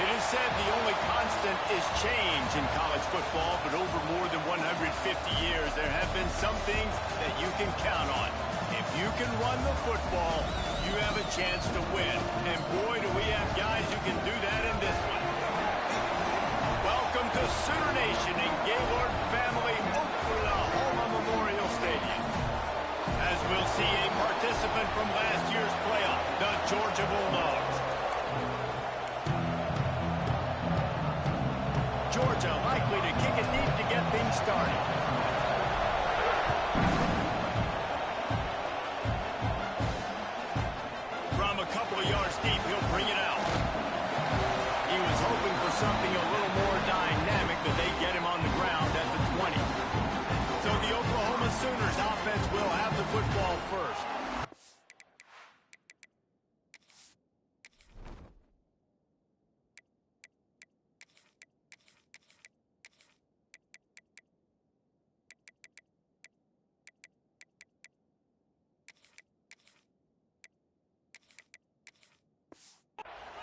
It is said the only constant is change in college football, but over more than 150 years, there have been some things that you can count on. If you can run the football, you have a chance to win. And boy, do we have guys who can do that in this one. Welcome to Sooner Nation in Gaylord Family Oklahoma Memorial Stadium. As we'll see a participant from last year's playoff, the Georgia Bulldogs. Georgia likely to kick it deep to get things started. From a couple of yards deep, he'll bring it out. He was hoping for something a little more dynamic, but they get him on the ground at the 20. So the Oklahoma Sooners offense will have the football first.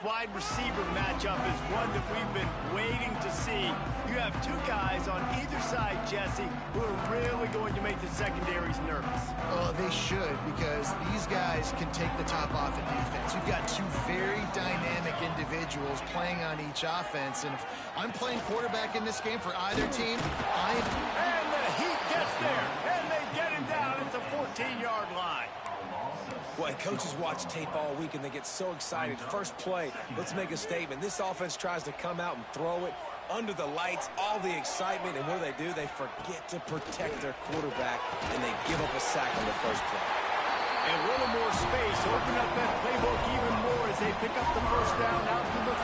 Wide receiver matchup is one that we've been waiting to see. You have two guys on either side, Jesse, who are really going to make the secondaries nervous. Oh, they should, because these guys can take the top off in defense. You've got two very dynamic individuals playing on each offense, and if I'm playing quarterback in this game for either team, And the heat gets there, and they get him down at the 14-yard line. Boy, coaches watch tape all week and they get so excited. First play, let's make a statement. This offense tries to come out and throw it under the lights, all the excitement, and what do? They forget to protect their quarterback, and they give up a sack on the first play. And a little more space, open up that playbook even more as they pick up the first down out to the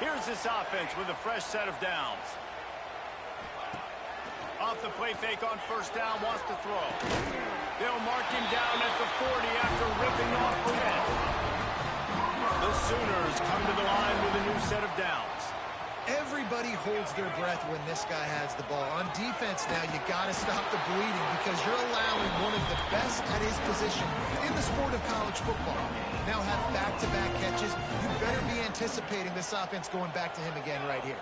30. Here's this offense with a fresh set of downs. Off the play fake on first down, wants to throw. They'll mark him down at the 40 after ripping off 10. The Sooners come to the line with a new set of downs. everybody holds their breath when this guy has the ball. On defense now, you got to stop the bleeding because you're allowing one of the best at his position in the sport of college football. Now have back-to-back catches. You better be anticipating this offense going back to him again right here.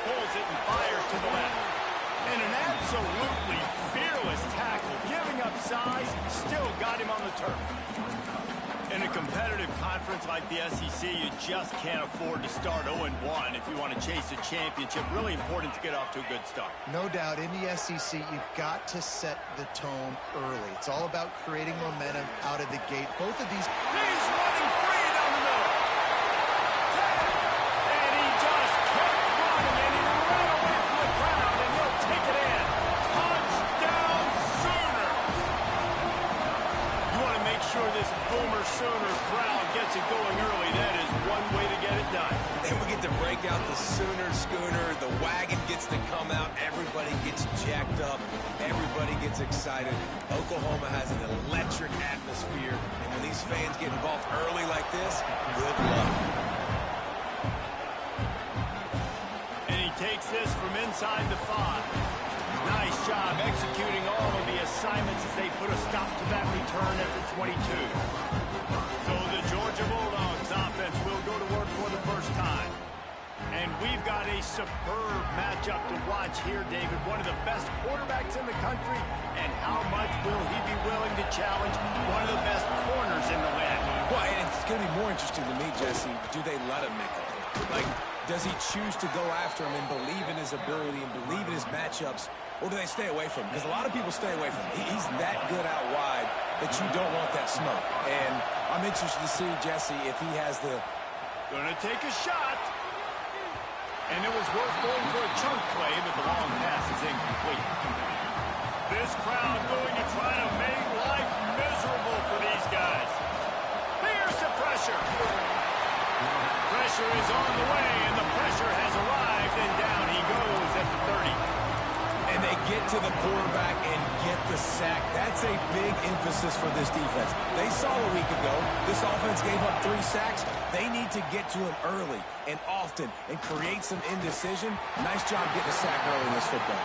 Pulls it and fires to the left. And an absolutely fearless tackle, giving up size, still got him on the turf. In a competitive conference like the SEC, you just can't afford to start 0-1 if you want to chase a championship. Really important to get off to a good start. No doubt, in the SEC, you've got to set the tone early. It's all about creating momentum out of the gate. Both of these... He's running free down the middle. And he just kept running, and he ran away from the crowd, and he'll take it in. Touchdown, Sooner! You want to make sure this Boomer Sooner crowd gets it going early. That is one way to get it done. And we get to break out the Sooner schooner. The wagon gets to come out. Everybody gets jacked up. Everybody gets excited. Oklahoma has an electric atmosphere. And when these fans get involved early like this, good luck. And he takes this from inside the 5. Nice job executing all of the assignments as they put a stop to that return at the 22. So the Georgia Bulldogs offense will go to work for the first time. And we've got a superb matchup to watch here, David. One of the best quarterbacks in the country. And how much will he be willing to challenge one of the best corners in the land? Well, and it's going to be more interesting to me, Jesse, do they let him make it? Like, does he choose to go after him and believe in his ability and believe in his matchups? Or do they stay away from him? Because a lot of people stay away from him. He's that good out wide that you don't want that smoke. And I'm interested to see, Jesse, if he has the... Gonna take a shot. And it was worth going for a chunk play, but the long pass is incomplete. This crowd going to try to make life miserable for these guys. Here's the pressure. Pressure is on the way, and the pressure has arrived, and down he goes at the 30. And they get to the quarterback and get the sack. That's a big emphasis for this defense. They saw a week ago, this offense gave up 3 sacks. They need to get to him early and often and create some indecision. Nice job getting a sack early in this football.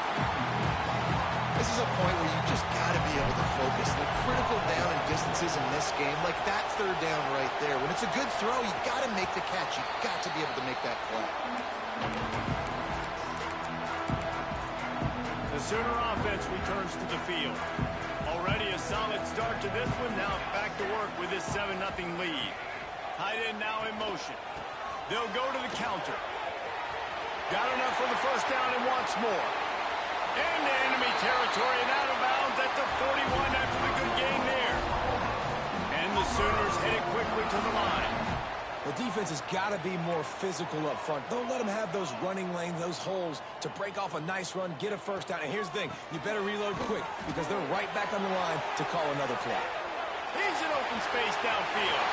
This is a point where you just got to be able to focus. The critical down and distances in this game, like that third down right there. When it's a good throw, you got to make the catch. You got to be able to make that play. The Sooner offense returns to the field. Already a solid start to this one. Now back to work with this 7-0 lead. Tight end now in motion. They'll go to the counter. Got enough for the first down and wants more. Into enemy territory and out of bounds at the 41 after the good gain there. And the Sooners headed quickly to the line. The defense has got to be more physical up front. Don't let them have those running lanes, those holes to break off a nice run, get a first down. And here's the thing, you better reload quick because they're right back on the line to call another play. He's in open space downfield.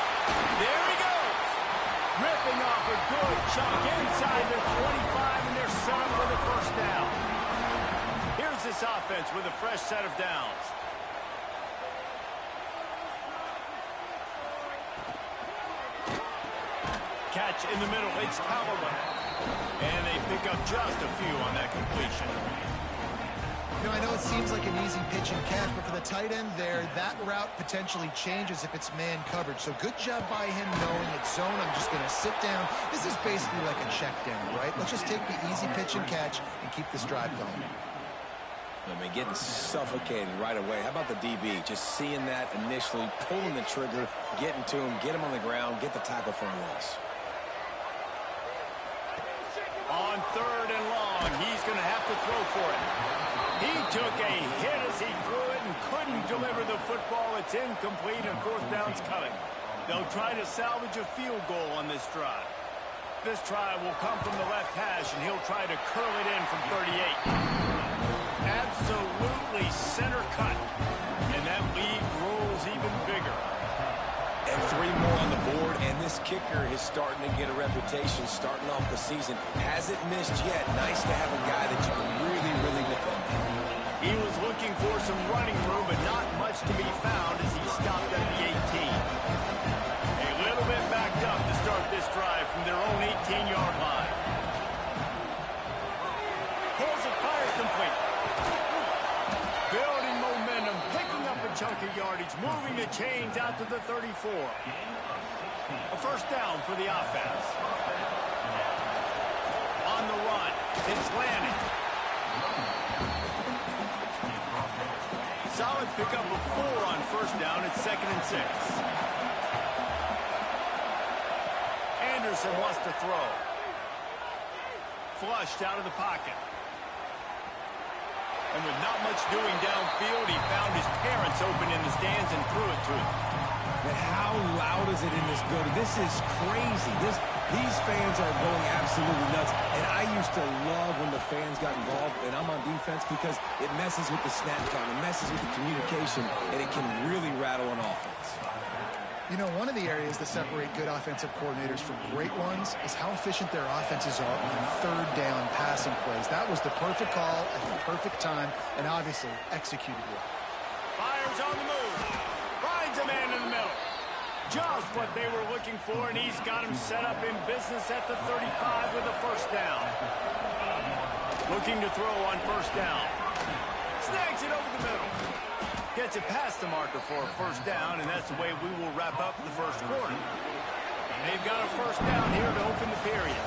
There he goes. Ripping off a good chunk inside the 25, and they're set up for the first down. Here's this offense with a fresh set of downs. Catch in the middle, it's Callaway. And they pick up just a few on that completion. You know, I know it seems like an easy pitch and catch, but for the tight end there, that route potentially changes if it's man coverage. So good job by him knowing it's zone. I'm just going to sit down. This is basically like a check down, right? Let's just take the easy pitch and catch and keep this drive going. I mean, getting suffocated right away. How about the DB? Just seeing that initially, pulling the trigger, getting to him, get him on the ground, get the tackle for a loss. On third and long, he's going to have to throw for it. He took a hit as he threw it and couldn't deliver the football. It's incomplete and fourth down's coming. They'll try to salvage a field goal on this drive. This try will come from the left hash, and he'll try to curl it in from 38. Absolutely center cut. And that lead grows even bigger. And 3 more on the board, and this kicker is starting to get a reputation starting off the season. Hasn't missed yet. Nice to have a guy that you can really, really depend on. He was looking for some running room, but not much to be found as he stopped at the 18. A little bit backed up to start this drive from their own 18-yard line. Pulls it, fires complete. Building momentum, picking up a chunk of yardage, moving the chains out to the 34. A first down for the offense. On the run, it's Lanning. Solid pickup of 4 on first down. It's 2nd and 6. Anderson wants to throw. Flushed out of the pocket. And with not much doing downfield, he found his parents open in the stands and threw it to him. But how loud is it in this building? This is crazy. These fans are going absolutely nuts. And I used to love when the fans got involved, and I'm on defense, because it messes with the snap count, it messes with the communication, and it can really rattle an offense. You know, one of the areas that separate good offensive coordinators from great ones is how efficient their offenses are on third down passing plays. That was the perfect call at the perfect time, and obviously executed well. Fires on the move. Finds a man in the middle. Just what they were looking for, and he's got him set up in business at the 35 with a first down. Looking to throw on first down. Snags it over the middle. Gets it past the marker for a first down, and that's the way we will wrap up the first quarter. They've got a first down here to open the period.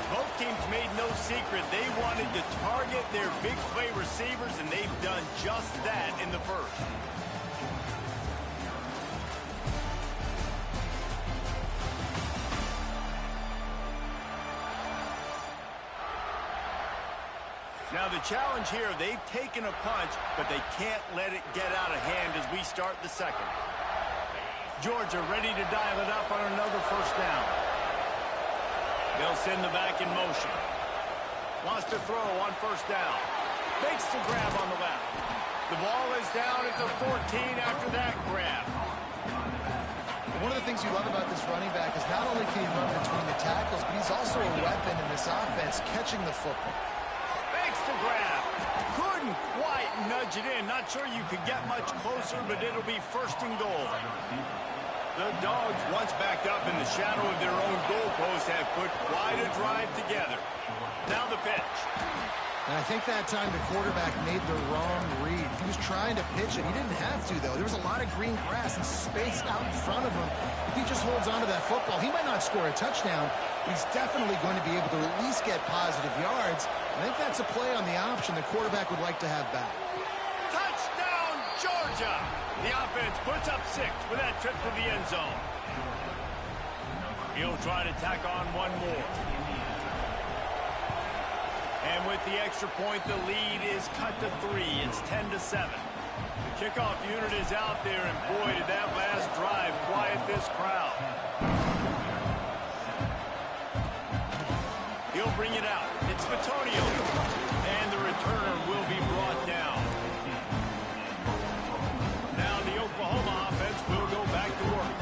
Both teams made no secret they wanted to target their big play receivers, and they've done just that in the first. Now the challenge here, they've taken a punch, but they can't let it get out of hand as we start the second. Georgia ready to dial it up on another first down. They'll send the back in motion. Wants to throw on first down. Makes the grab on the left. The ball is down at the 14 after that grab. One of the things you love about this running back is not only can he run between the tackles, but he's also a weapon in this offense, catching the football. Makes the grab. Couldn't quite nudge it in. Not sure you could get much closer, but it'll be first and goal. The Dogs, once backed up in the shadow of their own goalpost, have put quite a drive together. Now the pitch. And I think that time the quarterback made the wrong read. He was trying to pitch it. He didn't have to, though. There was a lot of green grass and space out in front of him. If he just holds on to that football, he might not score a touchdown. He's definitely going to be able to at least get positive yards. I think that's a play on the option the quarterback would like to have back. Touchdown, Georgia! The offense puts up 6 with that trip to the end zone. He'll try to tack on one more. And with the extra point, the lead is cut to 3. It's 10-7. The kickoff unit is out there, and boy, did that last drive quiet this crowd. He'll bring it out. It's Batonio. And the returner will be brought down. Now the Oklahoma offense will go back to work.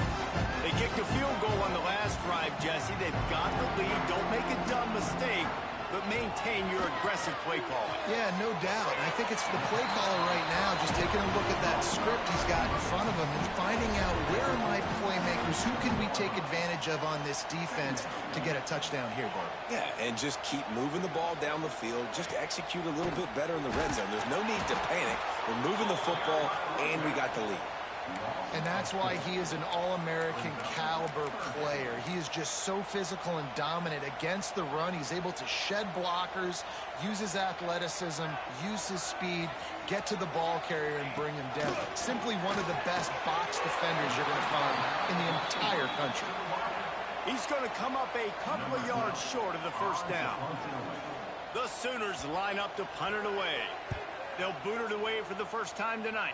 They kicked a field goal on the last drive, Jesse. They've got the lead. Don't make a dumb mistake, but maintain your aggressive play calling. Yeah, no doubt. I think it's the play caller right now just taking a look at that script he's got in front of him and finding out where are my playmakers, who can we take advantage of on this defense to get a touchdown here, Bart. Yeah, and just keep moving the ball down the field. Just execute a little bit better in the red zone. There's no need to panic. We're moving the football, and we got the lead. And that's why he is an all-American caliber player. He is just so physical and dominant against the run. He's able to shed blockers, use his athleticism, use his speed, get to the ball carrier and bring him down. Simply one of the best box defenders you're going to find in the entire country. He's going to come up a couple of yards short of the first down. The Sooners line up to punt it away. They'll boot it away for the first time tonight.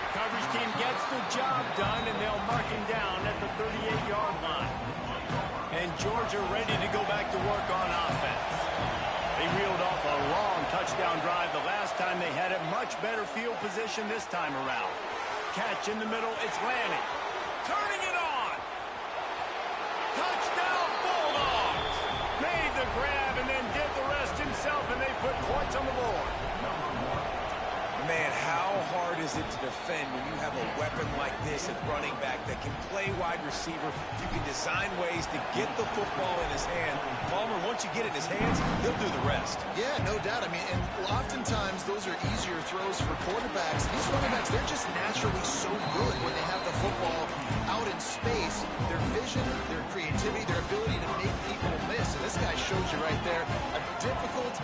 Coverage team gets the job done, and they'll mark him down at the 38-yard line. And Georgia ready to go back to work on offense. They reeled off a long touchdown drive the last time they had it. Much better field position this time around. Catch in the middle. It's Lanning. Turning it on. Touchdown, Bulldogs. Made the grab and then did the rest himself, and they put points on the board. Man, how hard is it to defend when you have a weapon like this at running back that can play wide receiver? You can design ways to get the football in his hand. Palmer, once you get it in his hands, he'll do the rest. Yeah, no doubt. I mean, and oftentimes those are easier throws for quarterbacks. These running backs, they're just naturally so good when they have the football out in space. Their vision, their creativity, their ability to make people miss. And this guy shows you right there a difficult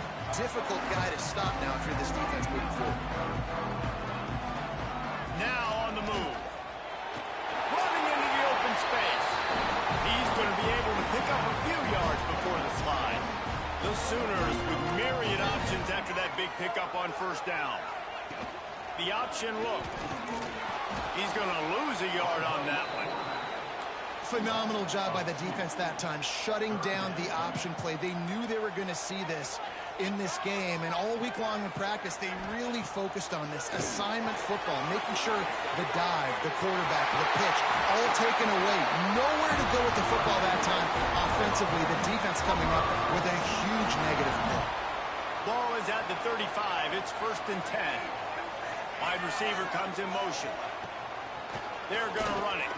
guy to stop now if you're this defense moving forward. Now on the move. Running into the open space. He's going to be able to pick up a few yards before the slide. The Sooners with myriad options after that big pickup on first down. The option look. He's going to lose a yard on that one. Phenomenal job by the defense that time, shutting down the option play. They knew they were going to see this in this game, and all week long in practice, they really focused on this assignment football, making sure the dive, the quarterback, the pitch, all taken away. Nowhere to go with the football that time. Offensively, the defense coming up with a huge negative play. Ball is at the 35. It's 1st and 10. Wide receiver comes in motion. They're going to run it.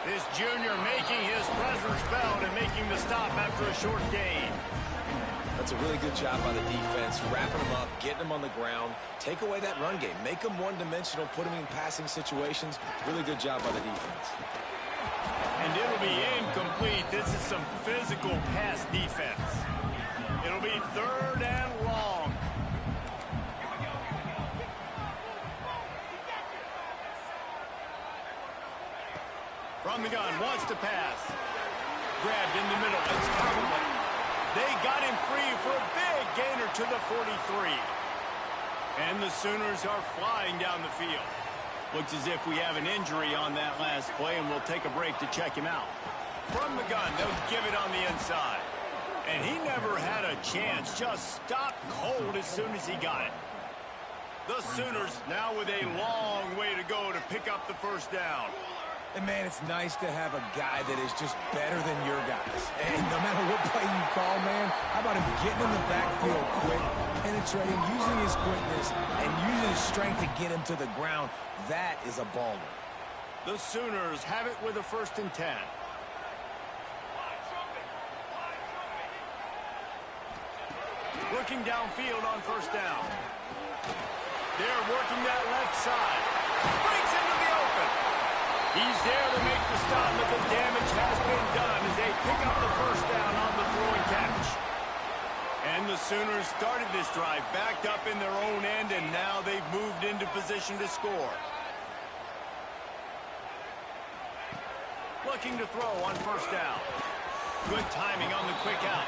This junior making his presence felt and making the stop after a short gain. That's a really good job by the defense, wrapping them up, getting them on the ground, take away that run game, make them one-dimensional, put them in passing situations. Really good job by the defense. And it'll be incomplete. This is some physical pass defense. It'll be 3rd and long. From the gun, wants to pass. Grabbed in the middle. It's Callaway. They got him free for a big gainer to the 43. And the Sooners are flying down the field. Looks as if we have an injury on that last play, and we'll take a break to check him out. From the gun, they'll give it on the inside. And he never had a chance. Just stopped cold as soon as he got it. The Sooners now with a long way to go to pick up the first down. And, man, it's nice to have a guy that is just better than your guys. And no matter what play you call, man, how about him getting in the backfield quick, penetrating, using his quickness, and using his strength to get him to the ground? That is a baller. The Sooners have it with a 1st and 10. Looking downfield on first down. They're working that left side. Breaks into the open. He's there to make the stop, but the damage has been done as they pick up the first down on the throw and catch. And the Sooners started this drive backed up in their own end, and now they've moved into position to score. Looking to throw on first down. Good timing on the quick out.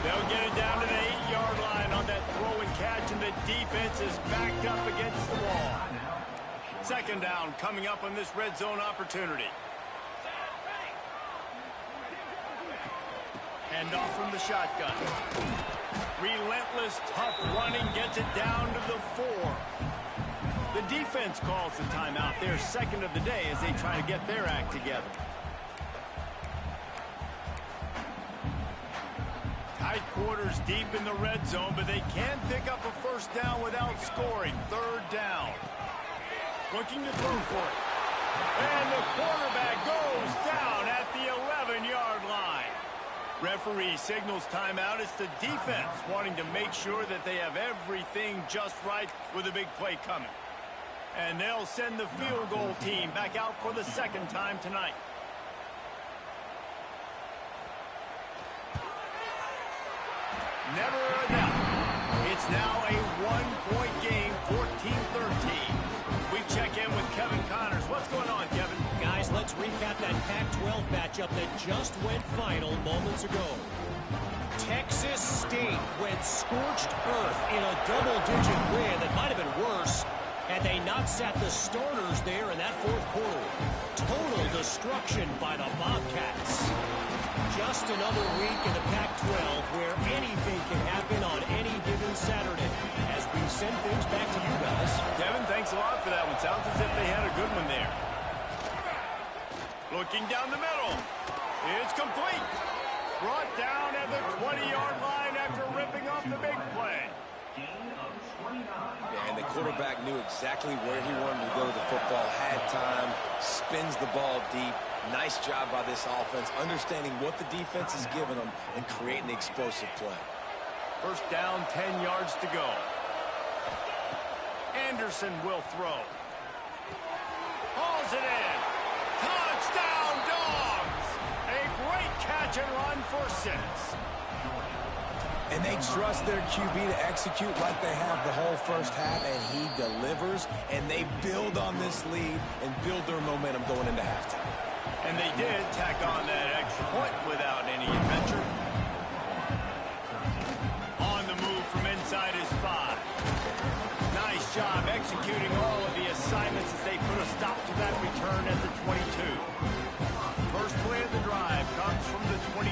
They'll get it down to the 8-yard line on that throw and catch, and the defense is backed up against the wall. Second down coming up on this red zone opportunity. Hand off from the shotgun. Relentless, tough running gets it down to the 4. The defense calls the timeout, their second of the day, as they try to get their act together. Tight quarters deep in the red zone, but they can pick up a first down without scoring. Third down. Looking to throw for it. And the quarterback goes down at the 11-yard line. Referee signals timeout. It's the defense wanting to make sure that they have everything just right with a big play coming. And they'll send the field goal team back out for the second time tonight. Never a doubt. It's now a one-point game, 14-13. We check in with Kevin Connors. What's going on, Kevin? Guys, let's recap that Pac-12 matchup that just went final moments ago. Texas State went scorched earth in a double-digit win that might have been worse had they not sat the starters there in that fourth quarter. Total destruction by the Bobcats. Just another week in the Pac-12 where anything can happen on any given Saturday. As we send things back to you guys. Kevin, thanks a lot for that one. Sounds as if they had a good one there. Looking down the middle. It's complete. Brought down at the 20-yard line after ripping off the big play. Yeah, and the quarterback knew exactly where he wanted to go to the football, had time, spins the ball deep. Nice job by this offense, understanding what the defense is giving them and creating the explosive play. First down, 10 yards to go. Anderson will throw. Hauls it in. Touchdown, Dogs! A great catch and run for 6. And they trust their QB to execute like they have the whole first half, and he delivers, and they build on this lead and build their momentum going into halftime. And they did tack on that extra point without any adventure. On the move from inside his 5. Nice job executing all of the assignments as they put a stop to that return at the 22. First play of the drive comes from the 22.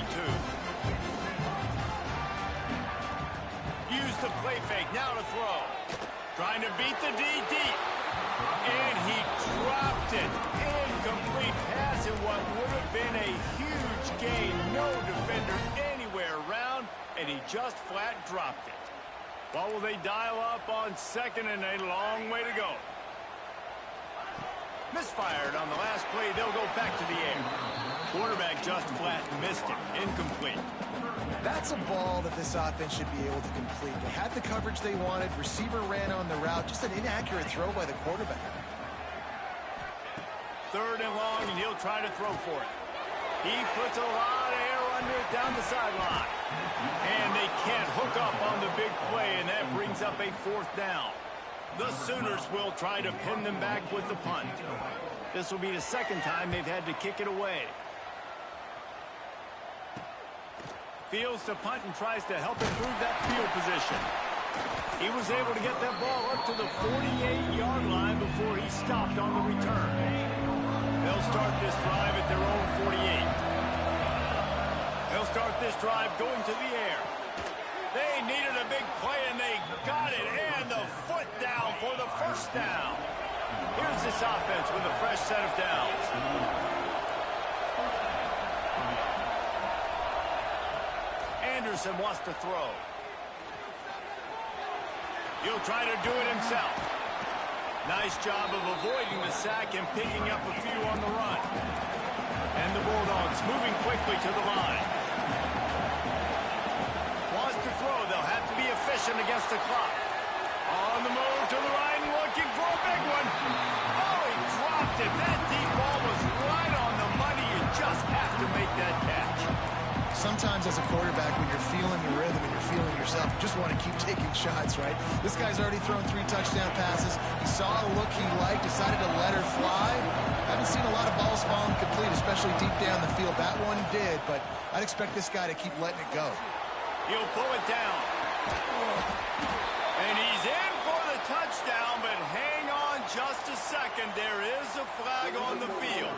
Use the play fake, now to throw. Trying to beat the D deep. And he dropped it. Incomplete pass in what would have been a huge gain. No defender anywhere around, and he just flat dropped it. What will they dial up on second and a long way to go? Misfired on the last play. They'll go back to the air. Quarterback just flat missed it. Incomplete. That's a ball that this offense should be able to complete. They had the coverage they wanted. Receiver ran on the route. Just an inaccurate throw by the quarterback. Third and long, and he'll try to throw for it. He puts a lot of air under it down the sideline. And they can't hook up on the big play, and that brings up a fourth down. The Sooners will try to pin them back with the punt. This will be the second time they've had to kick it away. Fields to punt and tries to help improve that field position. He was able to get that ball up to the 48-yard line before he stopped on the return. They'll start this drive at their own 48. They'll start this drive going to the air. They needed a big play, and they got it. And the foot down for the first down. Here's this offense with a fresh set of downs. Anderson wants to throw. He'll try to do it himself. Nice job of avoiding the sack and picking up a few on the run. And the Bulldogs moving quickly to the line. Wants to throw. They'll have to be possession against the clock. On the move to the right, looking for a big one. Oh, he dropped it. That deep ball was right on the money. You just have to make that catch. Sometimes as a quarterback, when you're feeling the rhythm and you're feeling yourself, you just want to keep taking shots, right? This guy's already thrown 3 touchdown passes. He saw a look he liked, decided to let her fly. Haven't seen a lot of balls fall incomplete, especially deep down the field. That one did, but I'd expect this guy to keep letting it go. He'll pull it down. And he's in for the touchdown, but hang on just a second. There is a flag on the field.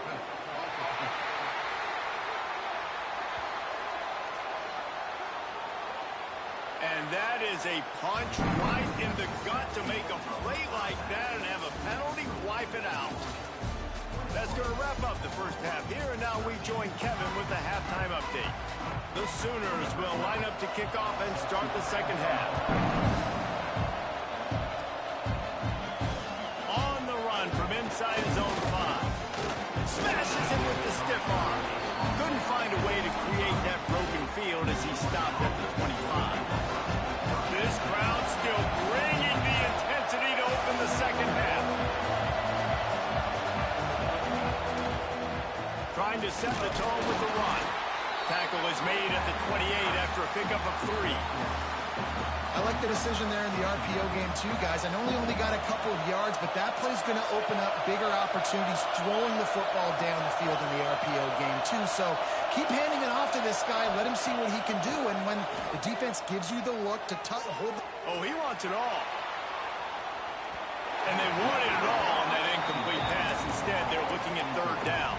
And that is a punch right in the gut to make a play like that and have a penalty wipe it out. That's going to wrap up the first half here, and now we join Kevin with the halftime update. The Sooners will line up to kick off and start the second half. On the run from inside his own 5. Smashes him with the stiff arm. Couldn't find a way to create that broken field as he stopped at the 25. This crowd still bringing the intensity to open the second half. Trying to set the tone with the run. Tackle is made at the 28 after a pickup of 3. I like the decision there in the RPO game too, guys. I know he only got a couple of yards, but that play's going to open up bigger opportunities throwing the football down the field in the RPO game too. So keep handing it off to this guy. Let him see what he can do. And when the defense gives you the look to hold... Oh, he wants it all. And they wanted it all on that incomplete pass. Instead, they're looking at 3rd down.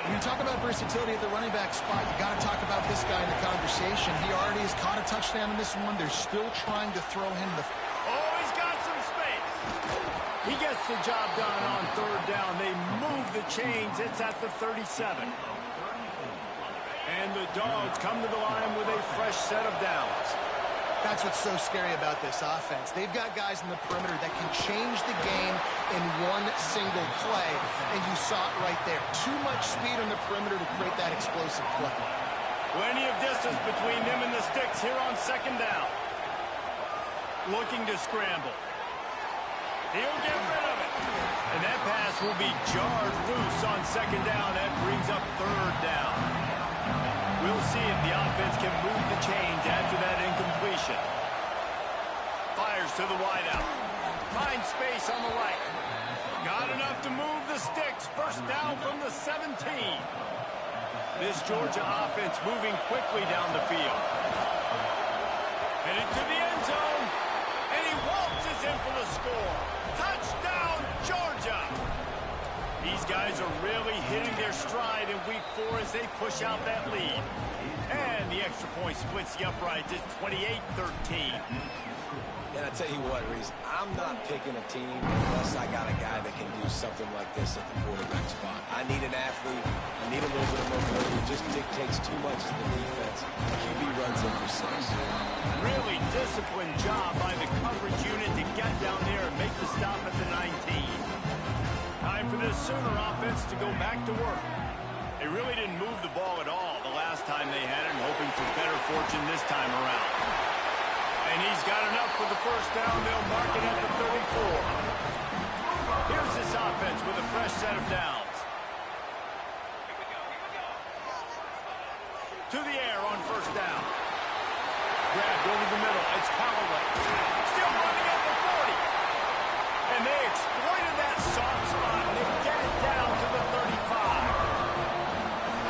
When you talk about versatility at the running back spot, you got to talk about this guy in the conversation. He already has caught a touchdown in this one. They're still trying to throw him the... Oh, he's got some space. He gets the job done on 3rd down. They move the chains. It's at the 37. And the Dogs come to the line with a fresh set of downs. That's what's so scary about this offense. They've got guys in the perimeter that can change the game in one single play, and you saw it right there. Too much speed on the perimeter to create that explosive play. Plenty of distance between them and the sticks here on 2nd down. Looking to scramble. He'll get rid of it. And that pass will be jarred loose on 2nd down. That brings up 3rd down. We'll see if the offense can move the chains after that incompletion. Fires to the wideout. Finds space on the right. Got enough to move the sticks. First down from the 17. This Georgia offense moving quickly down the field. Headed to the end zone. And he waltzes in for the score. Touchdown, Georgia! These guys are really hitting their stride in week 4 as they push out that lead. And the extra point splits the uprights. It's 28-13. And I tell you what, Reese, I'm not picking a team unless I got a guy that can do something like this at the quarterback spot. I need an athlete. I need a little bit of mobility. It just dictates too much to the defense. QB runs in for 6. Really disciplined job by the coverage unit to get down there and make the stop at the 19. Time for this Sooner offense to go back to work. They really didn't move the ball at all the last time they had it, hoping for better fortune this time around. And he's got enough for the first down. They'll mark it at the 34. Here's this offense with a fresh set of downs. To the air on first down. Grabbed over the middle. It's Callaway. Still running at the 40. And they exploited that soft spot, and they get it down to the 35.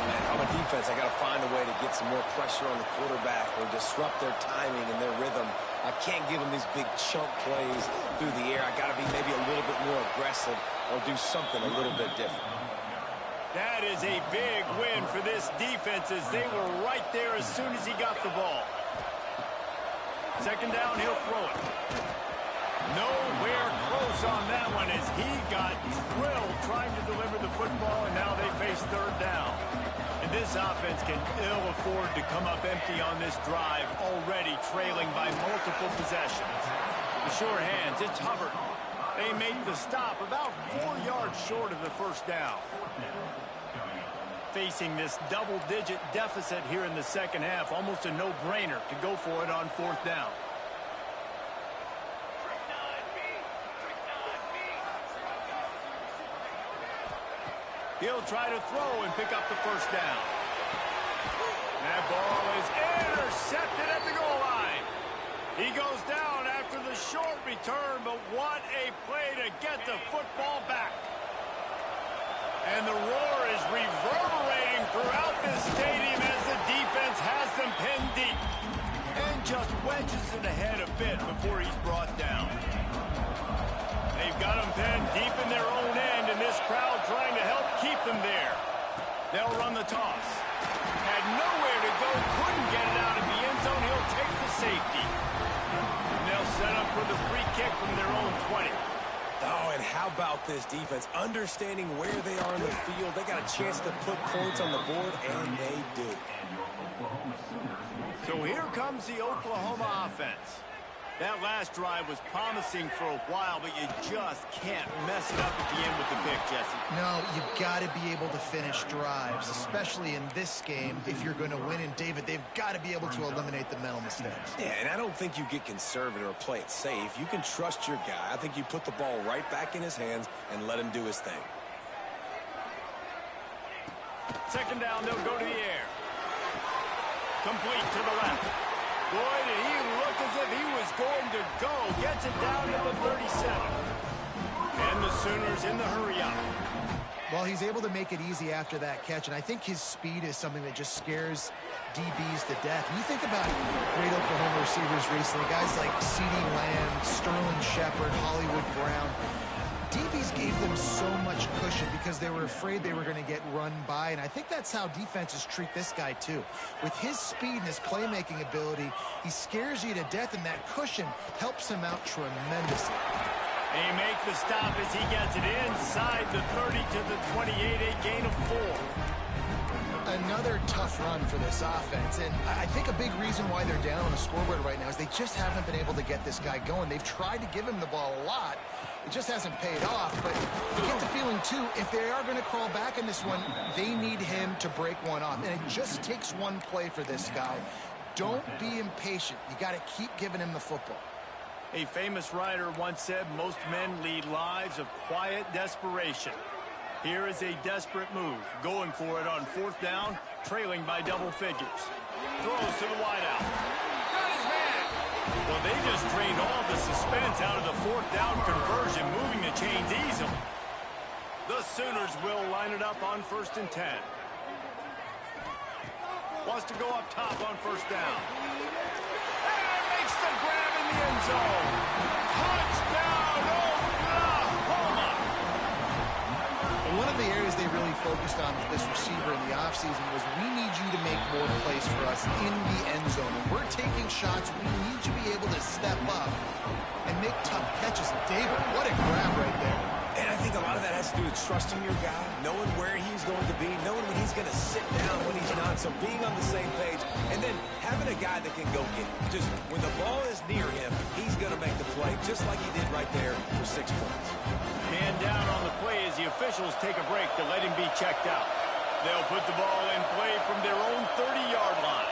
Man, if I'm a defense, I got to find a way to get some more pressure on the quarterback or disrupt their timing and their rhythm. I can't give them these big chunk plays through the air. I got to be maybe a little bit more aggressive or do something a little bit different. That is a big win for this defense as they were right there as soon as he got the ball. Second down, he'll throw it. Nowhere close on that one as he got drilled trying to deliver the football, and now they face third down. And this offense can ill afford to come up empty on this drive, already trailing by multiple possessions. The sure hands, it's Hubbard. They make the stop about 4 yards short of the first down. Facing this double-digit deficit here in the second half, almost a no-brainer to go for it on fourth down. He'll try to throw and pick up the first down. That ball is intercepted at the goal line. He goes down after the short return, but what a play to get the football back. And the roar is reverberating throughout this stadium as the defense has them pinned deep. And just wedges it ahead a bit before he's brought down. They've got him pinned deep in their own end, and this crowd trying to help keep them there. They'll run the toss. Had nowhere to go, couldn't get it out of the end zone. He'll take the safety. And they'll set up for the free kick from their own 20. Oh, and how about this defense? Understanding where they are in the field. They got a chance to put points on the board, and they do. So here comes the Oklahoma offense. That last drive was promising for a while, but you just can't mess it up at the end with the pick, Jesse. No, you've got to be able to finish drives, especially in this game if you're going to win. And, David, they've got to be able to eliminate the mental mistakes. Yeah, and I don't think you get conservative or play it safe. You can trust your guy. I think you put the ball right back in his hands and let him do his thing. Second down, they'll go to the air. Complete to the left. Boy, did he look as if he was going to go. Gets it down to the 37. And the Sooners in the hurry-up. Well, he's able to make it easy after that catch, and I think his speed is something that just scares DBs to death. And you think about great Oklahoma receivers recently, guys like CeeDee Lamb, Sterling Shepard, Hollywood Brown. DBs gave them so much cushion because they were afraid they were going to get run by, and I think that's how defenses treat this guy too. With his speed and his playmaking ability, he scares you to death, and that cushion helps him out tremendously. They make the stop as he gets it inside the 30 to the 28, a gain of 4. Another tough run for this offense, and I think a big reason why they're down on the scoreboard right now is they just haven't been able to get this guy going. They've tried to give him the ball a lot. It just hasn't paid off, but you get the feeling, too, if they are going to crawl back in this one, they need him to break one off. And it just takes one play for this guy. Don't be impatient. You got to keep giving him the football. A famous writer once said, most men lead lives of quiet desperation. Here is a desperate move, going for it on fourth down, trailing by double figures. Throws to the wideout. Got his man. Well, they just drained all the suspense out of the fourth down conversion, moving the chains easily. The Sooners will line it up on 1st and 10. Wants to go up top on first down. And makes the grab in the end zone. Touchdown, Oklahoma! And one of the areas they really focused on with this receiver in the offseason was, we need you to make more plays for us in the end zone. When we're taking shots, we need you to be able to step up and make tough catches. David, what a grab right there. And I think a lot of that has to do with trusting your guy, knowing where he's going to be, knowing when he's going to sit down, when he's not, so being on the same page, and then having a guy that can go get it. Just when the ball is near him, he's going to make the play, just like he did right there for 6 points. Man down on the play as the officials take a break to let him be checked out. They'll put the ball in play from their own 30-yard line.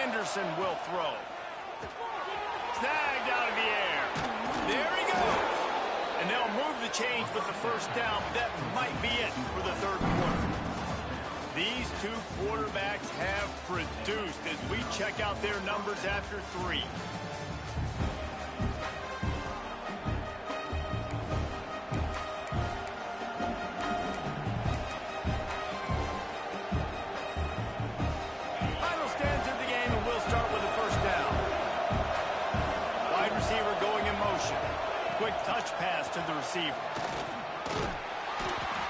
Anderson will throw. Snagged out of the air. There he goes. And they'll move the chains with the first down. That might be it for the third quarter. These two quarterbacks have produced as we check out their numbers after 3. Final stands in the game, and we'll start with the first down. Wide receiver going in motion. Quick touch pass to the receiver.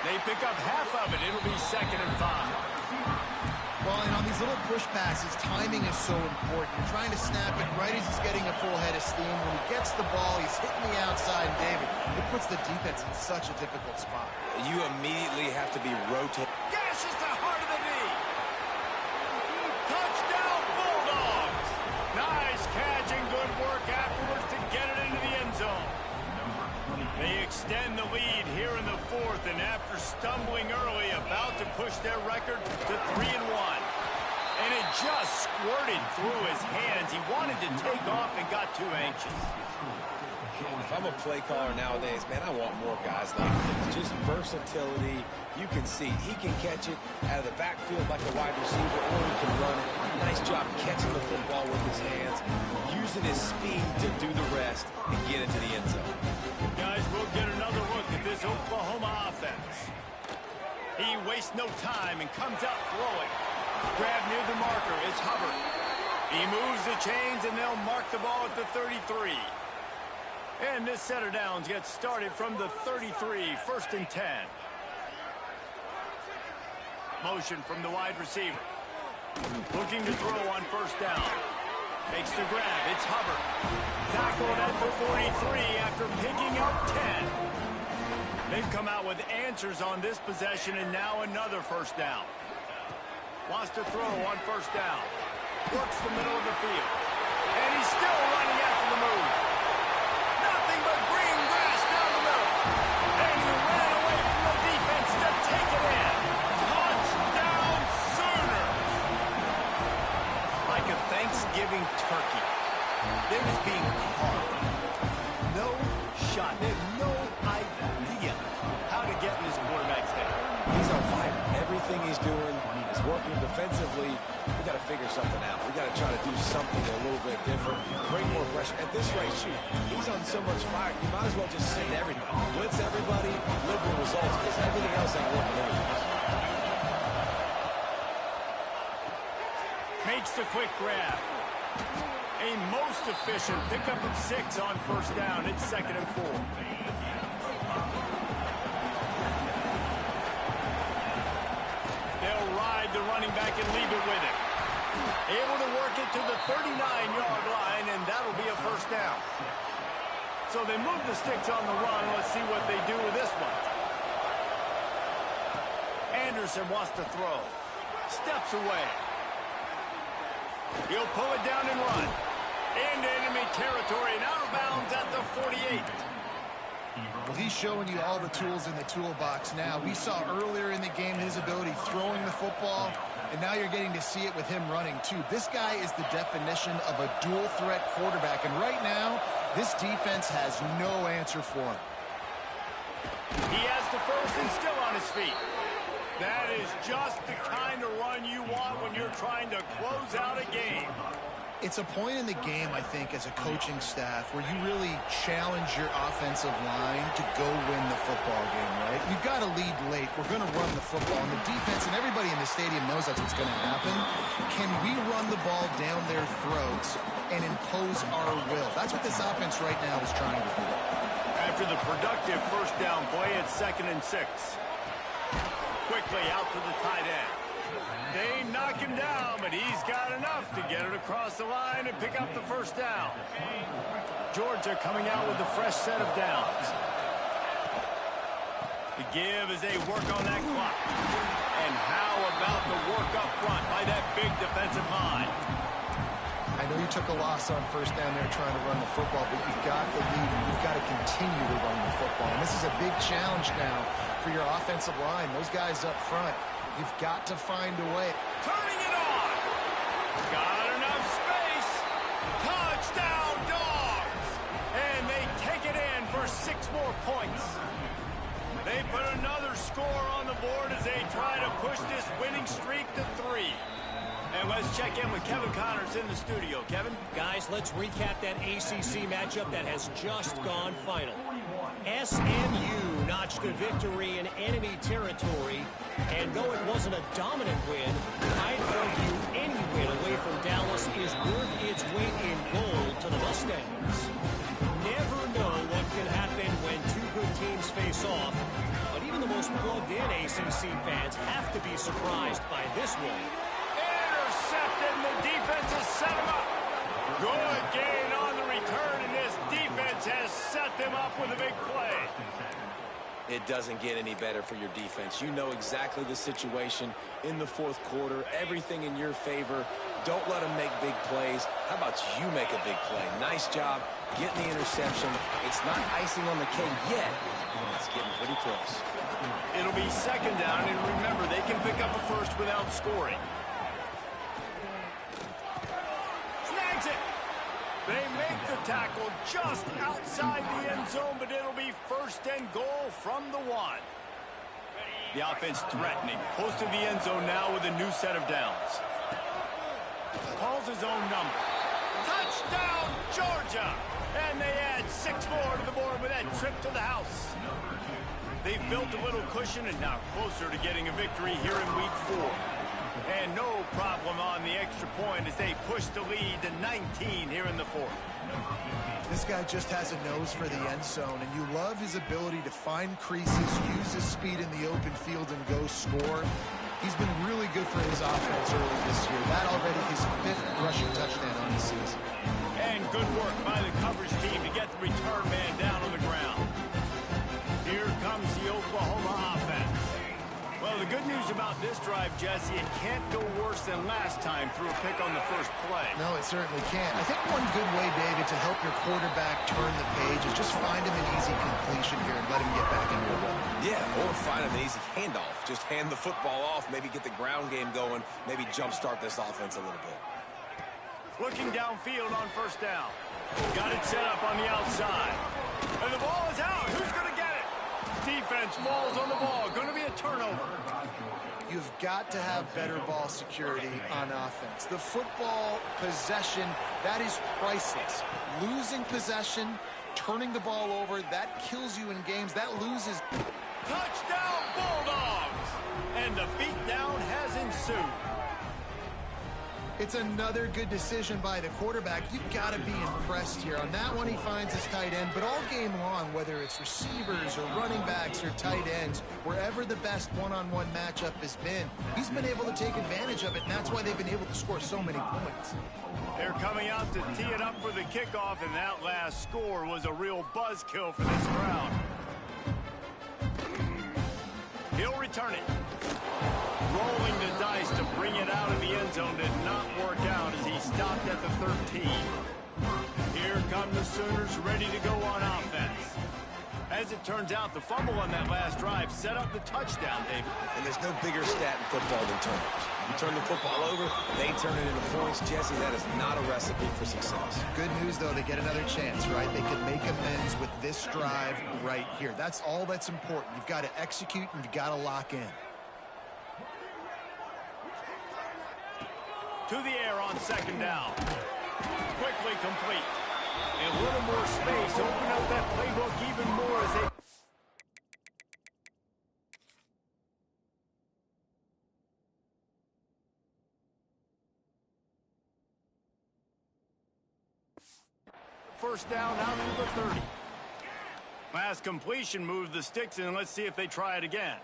They pick up half of it. It'll be 2nd and 5. Well, and on these little push passes, timing is so important. You're trying to snap it right as he's getting a full head of steam. When he gets the ball, he's hitting the outside, David. It puts the defense in such a difficult spot. You immediately have to be rotating. Gashes the heart of the knee. Touchdown, Bulldogs. Nice catch and good work afterwards to get it into the end zone. They extend the lead here in the 4th, and after stumbling early, about to push their record to 3-1. And it just squirted through his hands. He wanted to take off and got too anxious. If I'm a play caller nowadays, man, I want more guys like this. just versatility. You can see he can catch it out of the backfield like a wide receiver, or he can run it. Nice job catching the football with his hands, using his speed to do the rest and get into the end zone. Guys, we'll get another look at this Oklahoma offense. He wastes no time and comes out throwing. Grab near the marker is Hubbard. He moves the chains, and they'll mark the ball at the 33. And this set of downs gets started from the 33, 1st and 10. Motion from the wide receiver. Looking to throw on 1st down. Makes the grab. It's Hubbard. Tackled at the 43 after picking up 10. They've come out with answers on this possession, and now another 1st down. Wants to throw on 1st down. Works the middle of the field. And he's still running after the move. Nothing but green grass down the middle. And he ran away from the defense to take it in. Touchdown Sooners. Like a Thanksgiving turkey. They're just being carved. No shot. They have no idea how to get in this quarterback's head. He's on fire. Everything he's doing is working defensively. We got to figure something out. We got to try to do something a little bit different. Bring more pressure. At this rate, shoot, he's on so much fire. You might as well just send everybody. Blitz everybody, live with results, because everything else ain't working anyways. Makes the quick grab. A most efficient pickup of 6 on 1st down. It's 2nd and 4. They'll ride the running back and leave it with him. Able to work it to the 39-yard line, and that'll be a 1st down. So they move the sticks on the run. Let's see what they do with this one. Anderson wants to throw. Steps away. He'll pull it down and run. Into enemy territory and out of bounds at the 48. Well, he's showing you all the tools in the toolbox now. We saw earlier in the game his ability throwing the football, and now you're getting to see it with him running, too. This guy is the definition of a dual-threat quarterback, and right now, this defense has no answer for him. He has the 1st and still on his feet. That is just the kind of run you want when you're trying to close out a game. It's a point in the game, I think, as a coaching staff where you really challenge your offensive line to go win the football game, right? You've got to lead late. We're going to run the football. And the defense and everybody in the stadium knows that's what's going to happen. Can we run the ball down their throats and impose our will? That's what this offense right now is trying to do. After the productive 1st down play, it's 2nd and 6. Quickly out to the tight end. They knock him down, but he's got enough to get it across the line and pick up the 1st down. Georgia coming out with a fresh set of downs. The give as they work on that clock. And how about the work up front by that big defensive line? I know you took a loss on 1st down there trying to run the football, but you've got the lead, and you've got to continue to run the football. And this is a big challenge now for your offensive line. Those guys up front, you've got to find a way. Turning it on. Got enough space. Touchdown, Dogs. And they take it in for 6 more points. They put another score on the board as they try to push this winning streak to 3. And let's check in with Kevin Connors in the studio. Kevin? Guys, let's recap that ACC matchup that has just gone final. SMU notched a victory in enemy territory, and though it wasn't a dominant win, I'd argue any win away from Dallas is worth its weight in gold to the Mustangs. Never know what can happen when 2 good teams face off, but even the most plugged-in ACC fans have to be surprised by this one. Intercepted, and the defense has set him up. Good gain on the return, and this defense has set them up with a big play. It doesn't get any better for your defense. You know exactly the situation in the 4th quarter. Everything in your favor. Don't let them make big plays. How about you make a big play? Nice job getting the interception. It's not icing on the cake yet. It's getting pretty close. It'll be 2nd down, and remember, they can pick up a 1st without scoring. Snags it. They make the tackle just outside the end zone, but it'll be first and goal from the 1. The offense threatening, close to the end zone now with a new set of downs. Calls his own number. Touchdown, Georgia! And they add 6 more to the board with that trip to the house. They've built a little cushion and now closer to getting a victory here in week 4. And no problem on the extra point as they push the lead to 19 here in the 4th. This guy just has a nose for the end zone, and you love his ability to find creases, use his speed in the open field, and go score. He's been really good for his offense early this year. That already his 5th rushing touchdown on the season. And good work by the coverage team to get the return man down on the ground. Here comes the Oklahoma offense. Well, the good news about this drive, Jesse, it can't go worse than last time through a pick on the first play. No, it certainly can't. I think one good way, David, to help your quarterback turn the page is just find him an easy completion here and let him get back into a run. Yeah, or find an easy handoff. Just hand the football off, maybe get the ground game going, maybe jumpstart this offense a little bit. Looking downfield on first down. Got it set up on the outside. And the ball is out. Who's going to get it? Defense falls on the ball. Going to be a turnover. You've got to have better ball security on offense. The football possession, that is priceless. Losing possession, turning the ball over, that kills you in games. That loses. Touchdown, Bulldogs! And the beatdown has ensued. It's another good decision by the quarterback. You've got to be impressed here. On that one, he finds his tight end. But all game long, whether it's receivers or running backs or tight ends, wherever the best one-on-one matchup has been, he's been able to take advantage of it, and that's why they've been able to score so many points. They're coming out to tee it up for the kickoff, and that last score was a real buzzkill for this crowd. He'll return it. Rolling the dice to bring it out of the end zone did not work out as he stopped at the 13. Here come the Sooners ready to go on offense. As it turns out, the fumble on that last drive set up the touchdown, David. And there's no bigger stat in football than turnovers. You turn the football over, they turn it into points. Jesse, that is not a recipe for success. Good news, though, they get another chance, right? They can make amends with this drive right here. That's all that's important. You've got to execute and you've got to lock in. To the air on second down. Quickly complete. And a little more space. Open up that playbook even more as they... First down out to the 30. Last completion moved the sticks in. Let's see if they try it again.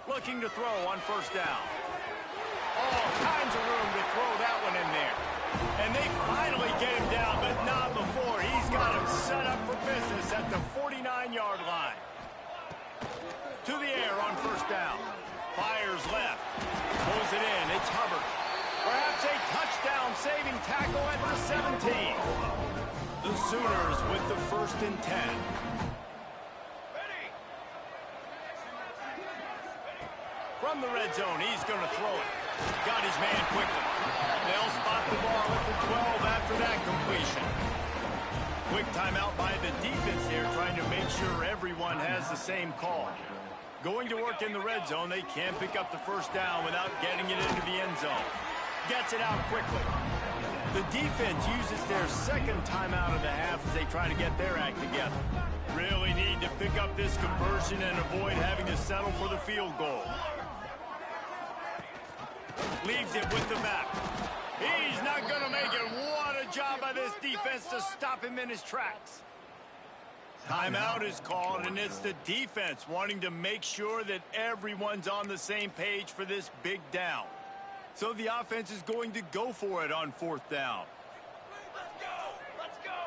Looking to throw on first down. All kinds of room to throw that one in there. And they finally get him down, but not before. He's got him set up for business at the 49-yard line. To the air on first down. Fires left. Pulls it in. It's Hubbard. Perhaps a touchdown-saving tackle at the 17. The Sooners with the 1st and 10. From the red zone, he's going to throw it. Got his man quickly. They'll spot the ball at the 12 after that completion. Quick timeout by the defense there, trying to make sure everyone has the same call. Going to work in the red zone, they can't pick up the first down without getting it into the end zone. Gets it out quickly. The defense uses their second timeout of the half as they try to get their act together. Really need to pick up this conversion and avoid having to settle for the field goal. Leaves it with the back. He's not going to make it. What a job by this defense to stop him in his tracks. Timeout is called, and it's the defense wanting to make sure that everyone's on the same page for this big down. So the offense is going to go for it on fourth down. Let's go.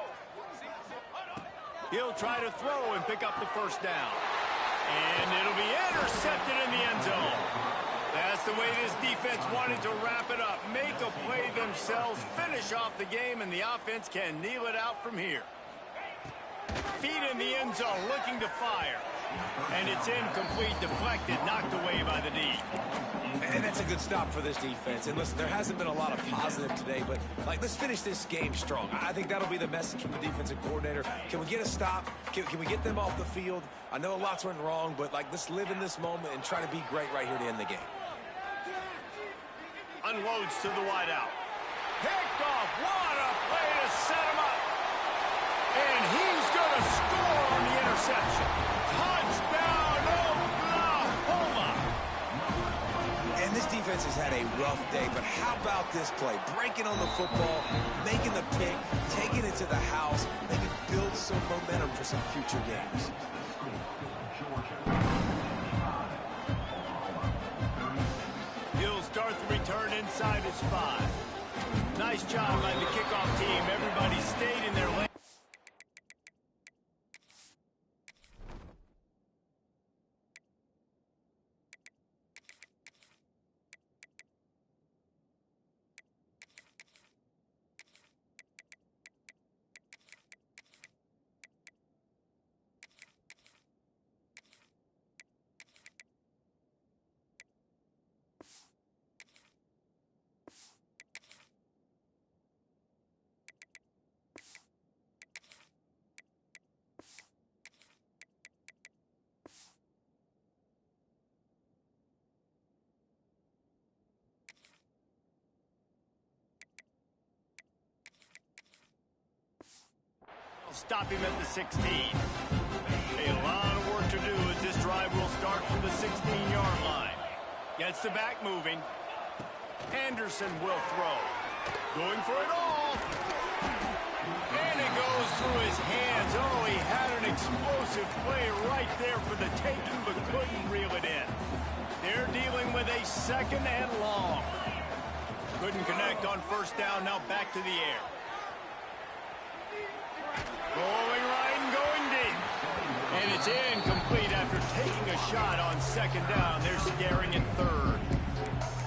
He'll try to throw and pick up the first down. And it'll be intercepted in the end zone. That's the way this defense wanted to wrap it up. Make a play themselves, finish off the game, and the offense can kneel it out from here. Feet in the end zone, looking to fire. And it's incomplete, deflected, knocked away by the D. And that's a good stop for this defense. And listen, there hasn't been a lot of positive today, but let's finish this game strong. I think that'll be the message from the defensive coordinator. Can we get a stop? Can we get them off the field? I know lots went wrong, but let's live in this moment and try to be great right here to end the game. Unloads to the wideout. Picked off. What a play to set him up. And he's going to score on the interception. Touchdown, Oklahoma. And this defense has had a rough day, but how about this play? Breaking on the football, making the pick, taking it to the house, maybe build some momentum for some future games. He'll start the return inside his 5. Nice job by the kickoff team. Everybody stayed in their lane. Stop him at the 16. A lot of work to do as this drive will start from the 16-yard line. Gets the back moving. Anderson will throw. Going for it all. And it goes through his hands. Oh, he had an explosive play right there for the taking, but couldn't reel it in. They're dealing with a second and long. Couldn't connect on first down. Now back to the air. Going right and going deep. And it's incomplete after taking a shot on second down. They're scaring in third.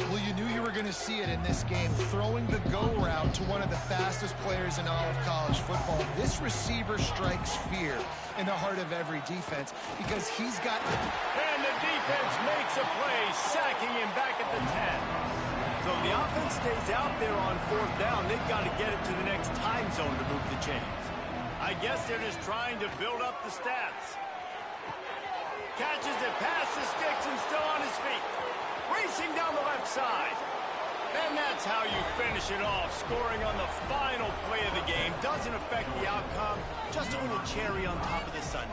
Well, you knew you were going to see it in this game. Throwing the go route to one of the fastest players in all of college football. This receiver strikes fear in the heart of every defense because he's got... And the defense makes a play, sacking him back at the 10. So the offense stays out there on fourth down. They've got to get it to the next time zone to move the chains. I guess they're just trying to build up the stats. Catches it past the sticks and still on his feet. Racing down the left side. And that's how you finish it off. Scoring on the final play of the game. Doesn't affect the outcome. Just a little cherry on top of the sundae.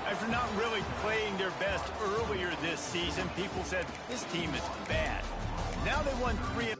After not really playing their best earlier this season, people said this team is bad. Now they won 3.